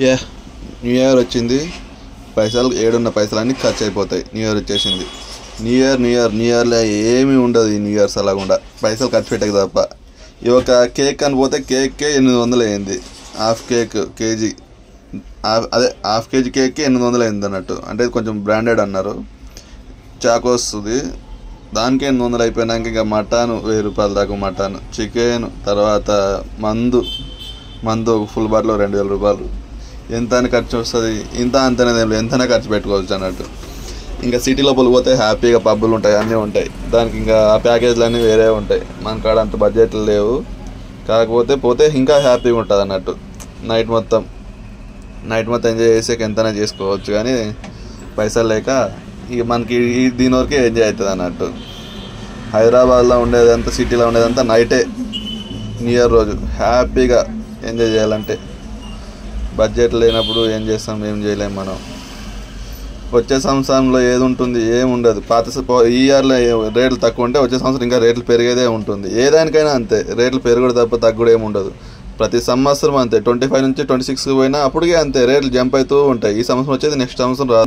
Yeah new year వచ్చింది. పైసలు ఏడున్న పైసలు అన్నీ ఖర్చు అయిపోతాయి. న్యూ ఇయర్ వచ్చేసింది. న్యూ ఇయర్లో ఏమీ ఉండదు. ఈ న్యూ ఇయర్స్ అలాగుండా పైసలు ఖర్చు పెట్టక తప్ప. ఈ ఒక కేక్ అని పోతే కేక్కే 800 అయింది. హాఫ్ కేక్ కేజీ అదే హాఫ్ కేజీ కేక్కి 800 అయింది అన్నట్టు. అంటే కొంచెం బ్రాండెడ్ అన్నారు. చాకు వస్తుంది, దానికి 800 అయిపోయినాక ఇంకా మటన్ 1000 రూపాయల దాకా మటన్, చికెన్, తర్వాత మందు ఒక ఫుల్ బాటిల్ 2000 రూపాయలు. ఎంత అని ఖర్చు వస్తుంది? ఇంత అంతనే ఎంతనే ఖర్చు పెట్టుకోవచ్చు అన్నట్టు. ఇంకా సిటీ లోపల పోతే హ్యాపీగా పబ్బులు ఉంటాయి, అన్నీ ఉంటాయి. దానికి ఇంకా ఆ ప్యాకేజ్లు అన్నీ వేరే ఉంటాయి. మన కాడ అంత బడ్జెట్లు లేవు. కాకపోతే పోతే ఇంకా హ్యాపీగా ఉంటుంది అన్నట్టు. నైట్ మొత్తం ఎంజాయ్ చేసేకి ఎంతనే చేసుకోవచ్చు. కానీ పైసలు లేక ఇక మనకి దీని వరకే ఎంజాయ్ అవుతుంది అన్నట్టు. హైదరాబాద్లో ఉండేదంతా, సిటీలో ఉండేదంతా నైటే. న్యూ ఇయర్ రోజు హ్యాపీగా ఎంజాయ్ చేయాలంటే బడ్జెట్ లేనప్పుడు ఏం చేస్తాం? ఏం చేయలేము మనం. వచ్చే సంవత్సరంలో ఏది ఉంటుంది? ఏమి ఉండదు. ఈ ఇయర్లో రేట్లు తక్కువ ఉంటే వచ్చే సంవత్సరం ఇంకా రేట్లు పెరిగేదే ఉంటుంది. ఏదానికైనా అంతే, రేట్లు పెరుగుడు తప్ప తగ్గుడు ఏమి ఉండదు. ప్రతి సంవత్సరం అంతే. 25 నుంచి 26 పోయినా అప్పటికే అంతే, రేట్లు జంప్ అవుతూ ఉంటాయి. ఈ సంవత్సరం వచ్చేది నెక్స్ట్ సంవత్సరం రాదు.